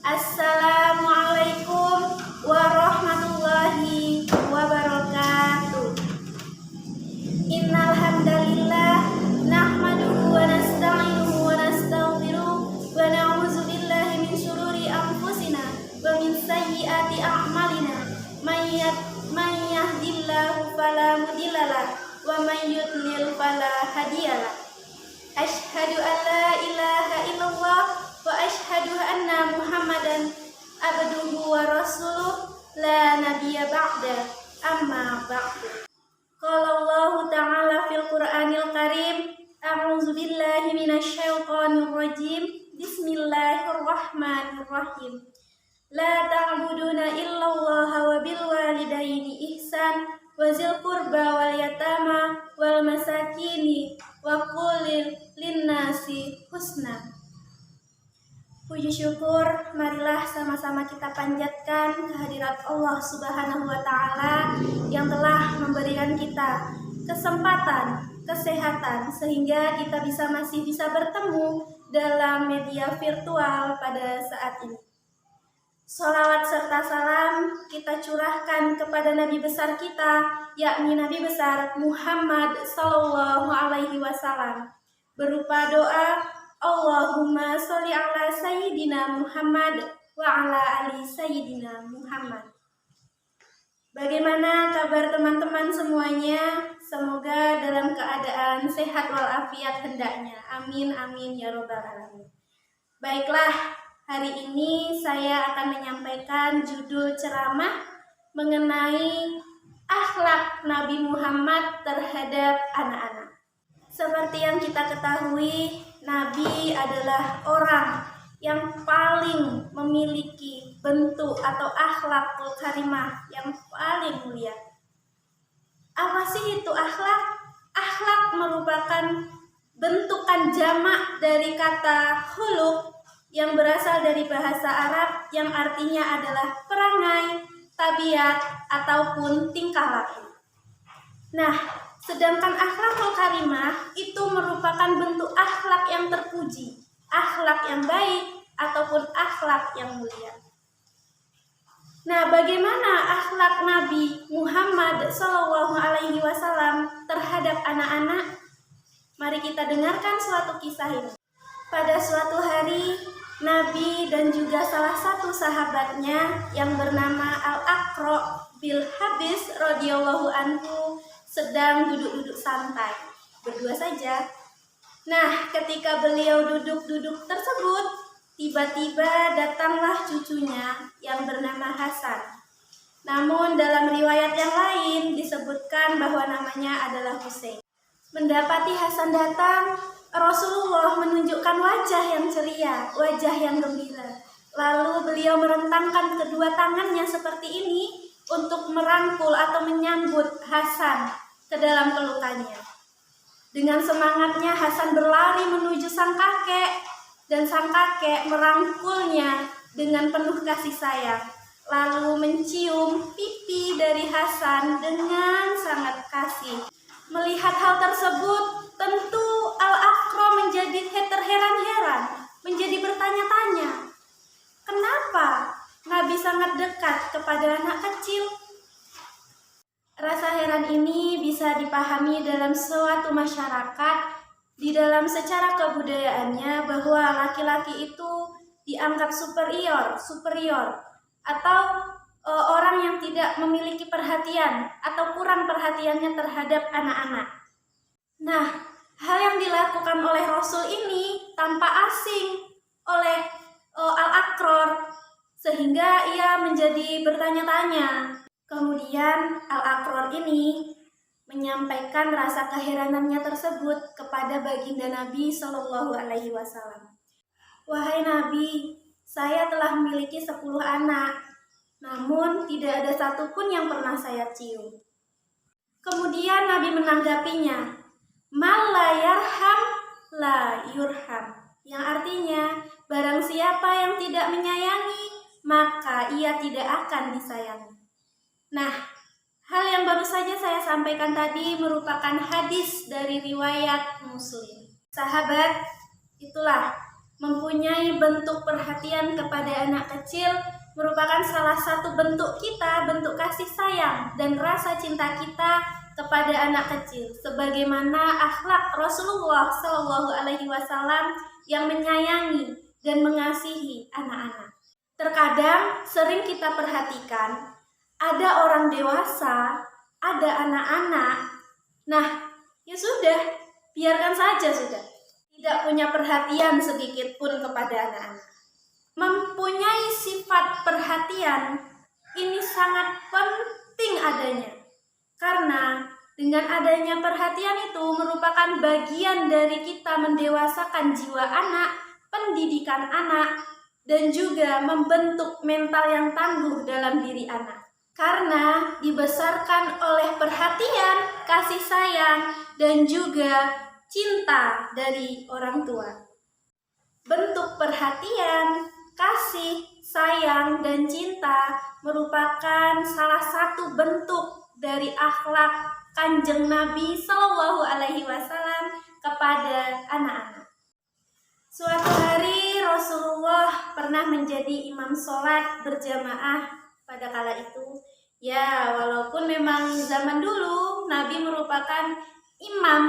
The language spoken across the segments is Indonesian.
Assalamualaikum warahmatullahi wabarakatuh. Innal hamdalillah nahmaduhu wa nasta'inuhu wa nastaghfiruh wa na'udzu billahi min syururi anfusina wa min sayyiati a'malina. May yahdihillahu fala mudhillalah wa may yudlil fala hadiyalah. Asyhadu an la ilaha illallah wa asyhadu anna Muhammadan abduhu wa rasuluh la nabiyya ba'da amma ba'du. Qala Allah ta'ala fil Qur'anil Karim, a'udzu billahi minasyaitonir rajim. Bismillahirrahmanirrahim. La ta'buduna illallaha wa bil walidaini ihsan wa zil qurba wal yatama wal masakini wa qulil linnasi husna. Puji syukur marilah sama-sama kita panjatkan kehadirat Allah Subhanahu wa Ta'ala yang telah memberikan kita kesempatan, kesehatan sehingga kita masih bisa bertemu dalam media virtual pada saat ini. Sholawat serta salam kita curahkan kepada Nabi besar kita, yakni Nabi besar Muhammad Sallallahu Alaihi Wasallam, berupa doa Allahumma sholli ala Sayyidina Muhammad wa ala ali Sayyidina Muhammad. Bagaimana kabar teman-teman semuanya? Semoga dalam keadaan sehat walafiat hendaknya. Amin amin ya robbal alamin. Baiklah, hari ini saya akan menyampaikan judul ceramah mengenai akhlak Nabi Muhammad terhadap anak-anak. Seperti yang kita ketahui, Nabi adalah orang yang paling memiliki bentuk atau akhlakul karimah yang paling mulia. Apa sih itu akhlak? Akhlak merupakan bentukan jamak dari kata khuluq yang berasal dari bahasa Arab yang artinya adalah perangai, tabiat, ataupun tingkah laku. Nah, sedangkan akhlakul karimah itu merupakan bentuk akhlak yang terpuji, akhlak yang baik, ataupun akhlak yang mulia. Nah, bagaimana akhlak Nabi Muhammad SAW terhadap anak-anak? Mari kita dengarkan suatu kisah ini. Pada suatu hari, Nabi dan juga salah satu sahabatnya yang bernama Al-Aqra bil Habis radhiyallahu anhu sedang duduk-duduk santai, berdua saja. Nah, ketika beliau duduk-duduk tersebut, tiba-tiba datanglah cucunya yang bernama Hasan. Namun dalam riwayat yang lain disebutkan bahwa namanya adalah Husain. Mendapati Hasan datang, Rasulullah menunjukkan wajah yang ceria, wajah yang gembira. Lalu beliau merentangkan kedua tangannya seperti ini untuk merangkul atau menyambut Hasan ke dalam pelukannya. Dengan semangatnya Hasan berlari menuju sang kakek, dan sang kakek merangkulnya dengan penuh kasih sayang, lalu mencium pipi dari Hasan dengan sangat kasih. Melihat hal tersebut, tentu Al-Aqra menjadi terheran-heran, menjadi bertanya-tanya, kenapa Nabi sangat dekat kepada anak kecil? Rasa heran ini bisa dipahami dalam suatu masyarakat, di dalam secara kebudayaannya bahwa laki-laki itu dianggap superior, atau orang yang tidak memiliki perhatian atau kurang perhatiannya terhadap anak-anak. Nah, hal yang dilakukan oleh Rasul ini tanpa asing oleh Al-Aqra, sehingga ia menjadi bertanya-tanya. Kemudian Al-Aqra ini menyampaikan rasa keheranannya tersebut kepada baginda Nabi Shallallahu Alaihi Wasallam. Wahai Nabi, saya telah memiliki 10 anak, namun tidak ada satupun yang pernah saya cium. Kemudian Nabi menanggapinya, mal la yarham la yurham, yang artinya barang siapa yang tidak menyayangi, maka ia tidak akan disayangi. Nah, hal yang baru saja saya sampaikan tadi merupakan hadis dari riwayat Muslim. Sahabat, itulah mempunyai bentuk perhatian kepada anak kecil merupakan salah satu bentuk kita, bentuk kasih sayang dan rasa cinta kita kepada anak kecil, sebagaimana akhlak Rasulullah Shallallahu Alaihi Wasallam yang menyayangi dan mengasihi anak-anak. Terkadang sering kita perhatikan ada orang dewasa, ada anak-anak. Nah, ya sudah, biarkan saja sudah. Tidak punya perhatian sedikit pun kepada anak-anak. Mempunyai sifat perhatian ini sangat penting adanya. Karena dengan adanya perhatian itu merupakan bagian dari kita mendewasakan jiwa anak, pendidikan anak, dan juga membentuk mental yang tangguh dalam diri anak. Karena dibesarkan oleh perhatian, kasih sayang, dan juga cinta dari orang tua. Bentuk perhatian, kasih, sayang, dan cinta merupakan salah satu bentuk dari akhlak Kanjeng Nabi Shallallahu Alaihi Wasallam kepada anak-anak. Suatu hari Rasulullah pernah menjadi imam sholat berjamaah pada kala itu. Ya, walaupun memang zaman dulu Nabi merupakan imam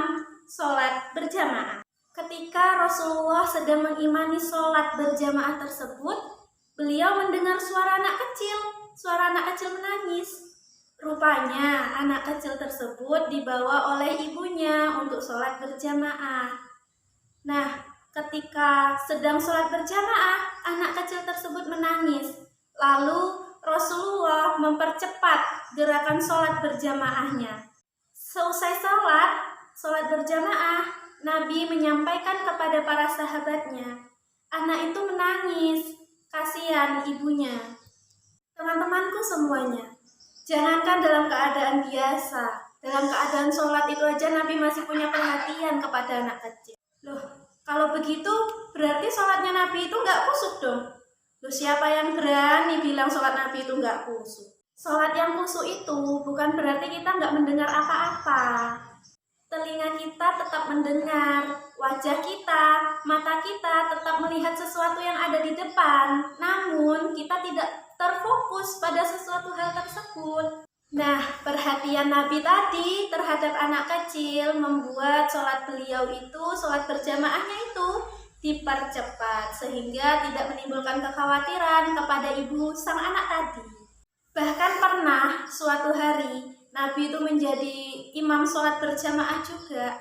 sholat berjamaah. Ketika Rasulullah sedang mengimani sholat berjamaah tersebut, beliau mendengar suara anak kecil menangis. Rupanya anak kecil tersebut dibawa oleh ibunya untuk sholat berjamaah. Nah, ketika sedang sholat berjamaah, anak kecil tersebut menangis. Lalu Rasulullah mempercepat gerakan sholat berjamaahnya. Selesai sholat berjamaah, Nabi menyampaikan kepada para sahabatnya, anak itu menangis, kasihan ibunya. Teman-temanku semuanya, jangankan dalam keadaan biasa, dalam keadaan sholat itu aja Nabi masih punya perhatian kepada anak kecil. Loh, kalau begitu berarti sholatnya Nabi itu nggak kusuk dong. Loh, siapa yang berani bilang sholat Nabi itu nggak kusuk? Sholat yang kusuk itu bukan berarti kita nggak mendengar apa-apa. Telinga kita tetap mendengar, wajah kita, mata kita tetap melihat sesuatu yang ada di depan. Namun kita tidak terfokus pada sesuatu hal tersebut. Nah, perhatian Nabi tadi terhadap anak kecil membuat sholat beliau itu, sholat berjamaahnya itu dipercepat sehingga tidak menimbulkan kekhawatiran kepada ibu sang anak tadi. Bahkan pernah suatu hari Nabi itu menjadi imam sholat berjamaah juga.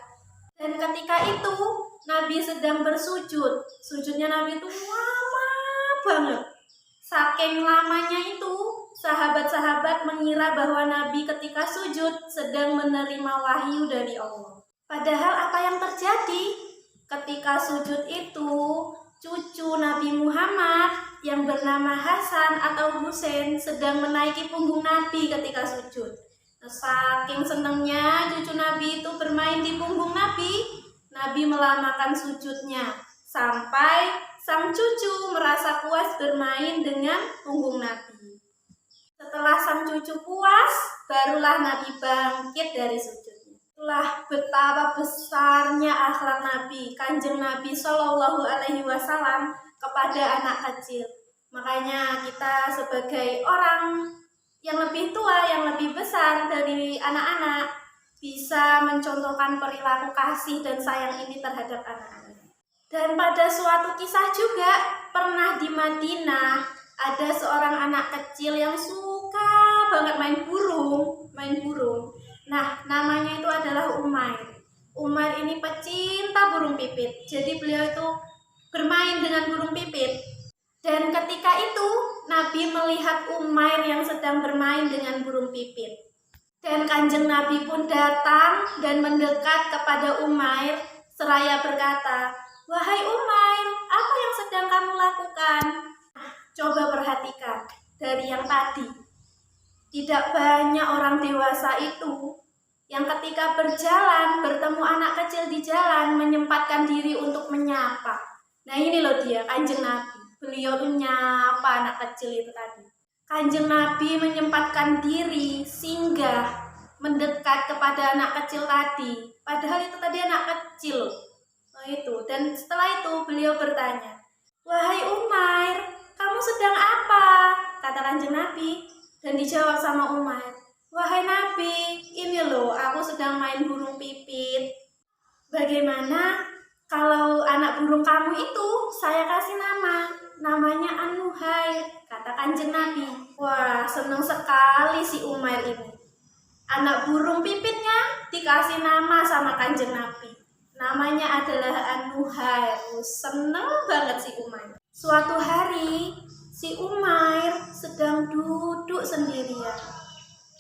Dan ketika itu Nabi sedang bersujud. Sujudnya Nabi itu lama banget. Saking lamanya itu sahabat-sahabat mengira bahwa Nabi ketika sujud sedang menerima wahyu dari Allah. Padahal apa yang terjadi? Ketika sujud itu, cucu Nabi Muhammad yang bernama Hasan atau Husain sedang menaiki punggung Nabi ketika sujud. Saking senangnya cucu Nabi itu bermain di punggung Nabi, Nabi melamakan sujudnya sampai sang cucu merasa puas bermain dengan punggung Nabi. Setelah sang cucu puas, barulah Nabi bangkit dari sujudnya. Itulah betapa besarnya akhlak Nabi, Kanjeng Nabi Shallallahu Alaihi Wasallam kepada anak kecil. Makanya kita sebagai orang yang lebih tua, yang lebih besar dari anak-anak, bisa mencontohkan perilaku kasih dan sayang ini terhadap anak-anak. Dan pada suatu kisah juga, pernah di Madinah, ada seorang anak kecil yang suka banget main burung. Nah, namanya itu adalah Umair. Umair ini pecinta burung pipit. Jadi beliau itu bermain dengan burung pipit. Dan ketika itu, Nabi melihat Umair yang sedang bermain dengan burung pipit. Dan Kanjeng Nabi pun datang dan mendekat kepada Umair seraya berkata, "Wahai Umair, apa yang sedang kamu lakukan?" Coba perhatikan dari yang tadi. Tidak banyak orang dewasa itu yang ketika berjalan, bertemu anak kecil di jalan, menyempatkan diri untuk menyapa. Nah ini loh dia, Kanjeng Nabi. Beliau menyapa anak kecil itu tadi. Kanjeng Nabi menyempatkan diri, singgah, mendekat kepada anak kecil tadi. Padahal itu tadi anak kecil. Nah itu. Dan setelah itu beliau bertanya, "Wahai Umair, kamu sedang apa?" kata Kanjeng Nabi. Dan dijawab sama Umair, "Wahai Nabi, ini loh aku sedang main burung pipit." "Bagaimana kalau anak burung kamu itu saya kasih nama? Namanya An-Nuhair," kata Kanjeng Nabi. Wah, seneng sekali si Umair ini. Anak burung pipitnya dikasih nama sama Kanjeng Nabi. Namanya adalah An-Nuhair. Seneng banget si Umair. Suatu hari, si Umair sedang duduk sendirian.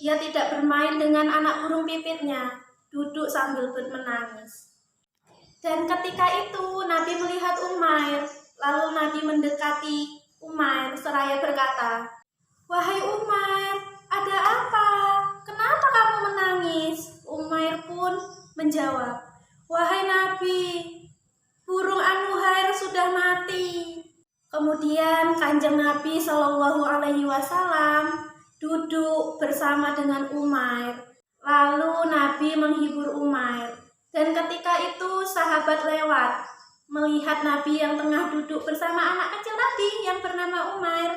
Dia tidak bermain dengan anak burung pipitnya, duduk sambil menangis. Dan ketika itu Nabi melihat Umair, lalu Nabi mendekati Umair seraya berkata, "Wahai Umair, ada apa? Kenapa kamu menangis?" Umair pun menjawab, "Wahai Nabi, burung An-Nuhair sudah mati." Kemudian Kanjeng Nabi Shallallahu Alaihi Wasallam duduk bersama dengan Umair. Lalu Nabi menghibur Umair. Dan ketika itu sahabat lewat, melihat Nabi yang tengah duduk bersama anak kecil tadi yang bernama Umair.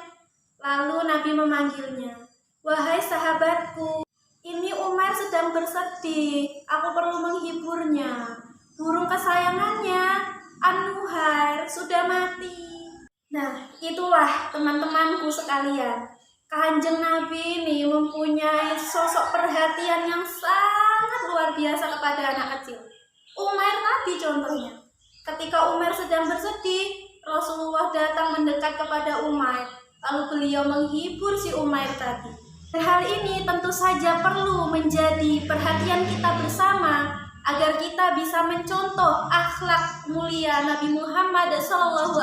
Lalu Nabi memanggilnya, "Wahai sahabatku, ini Umair sedang bersedih. Aku perlu menghiburnya. Burung kesayangannya, An-Nuhair, sudah mati." Nah, itulah teman-temanku sekalian. Kanjeng Nabi ini mempunyai sosok perhatian yang sangat luar biasa kepada anak kecil. Umair tadi contohnya. Ketika Umair sedang bersedih, Rasulullah datang mendekat kepada Umair. Lalu beliau menghibur si Umair tadi. Dan hal ini tentu saja perlu menjadi perhatian kita bersama agar kita bisa mencontoh akhlak mulia Nabi Muhammad SAW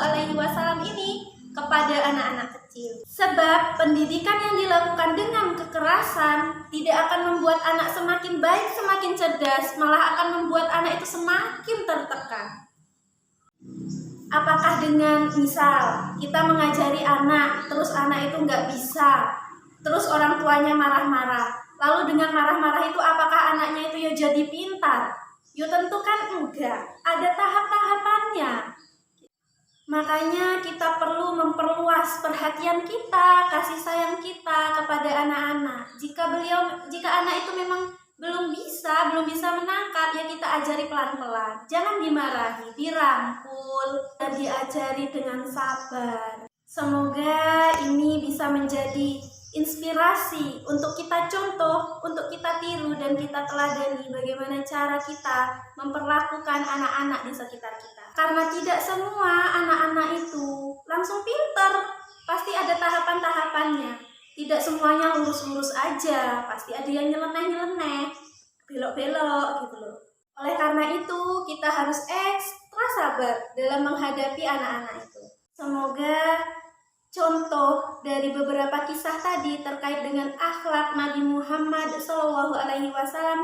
ini kepada anak-anak kecil. Sebab pendidikan yang dilakukan dengan kekerasan tidak akan membuat anak semakin baik, semakin cerdas, malah akan membuat anak itu semakin tertekan. Apakah dengan misal kita mengajari anak, terus anak itu nggak bisa, terus orang tuanya marah-marah, lalu dengan marah-marah itu apakah anaknya itu ya jadi pintar? Ya tentu kan enggak, ada tahap-tahapannya. Makanya kita perlu memperluas perhatian kita, kasih sayang kita kepada anak-anak. Jika anak itu memang belum bisa menangkap, ya kita ajari pelan-pelan. Jangan dimarahi, dirangkul, dan diajari dengan sabar. Semoga ini bisa menjadi inspirasi untuk kita contoh, untuk kita tiru dan kita teladani bagaimana cara kita memperlakukan anak-anak di sekitar kita. Karena tidak semua anak-anak itu langsung pinter, pasti ada tahapan-tahapannya. Tidak semuanya lurus-lurus aja, pasti ada yang nyeleneh-nyeleneh, belok-belok gitu loh. Oleh karena itu, kita harus ekstra sabar dalam menghadapi anak-anak itu. Semoga contoh dari beberapa kisah tadi terkait dengan akhlak Nabi Muhammad SAW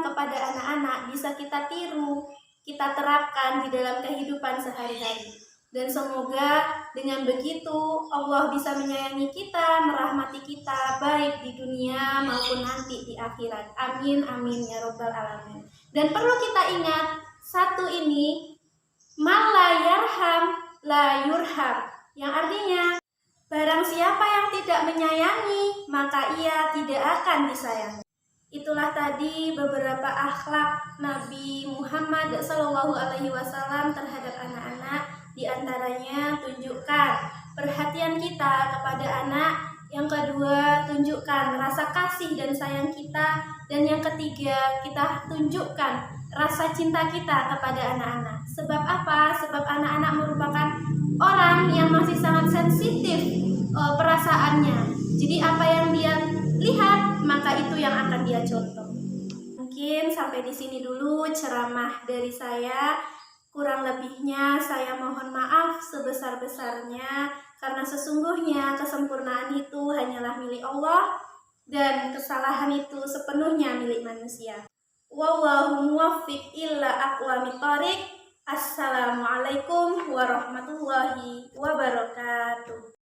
kepada anak-anak bisa kita tiru, kita terapkan di dalam kehidupan sehari-hari. Dan semoga dengan begitu Allah bisa menyayangi kita, merahmati kita baik di dunia maupun nanti di akhirat. Amin, amin ya robbal alamin. Dan perlu kita ingat satu ini, man la yarham la yurham, yang artinya barang siapa yang tidak menyayangi, maka ia tidak akan disayangi. Itulah tadi beberapa akhlak Nabi Muhammad SAW terhadap anak-anak. Di antaranya tunjukkan perhatian kita kepada anak. Yang kedua, tunjukkan rasa kasih dan sayang kita. Dan yang ketiga, kita tunjukkan rasa cinta kita kepada anak-anak. Sebab apa? Sebab anak-anak merupakan orang yang masih sangat sensitif perasaannya. Jadi apa yang dia lihat, maka itu yang akan dia contoh. Mungkin sampai di sini dulu ceramah dari saya. Kurang lebihnya saya mohon maaf sebesar-besarnya, karena sesungguhnya kesempurnaan itu hanyalah milik Allah dan kesalahan itu sepenuhnya milik manusia. Wallahu muwaffiq illa aqwamit thoriq. Assalamualaikum warahmatullahi wabarakatuh.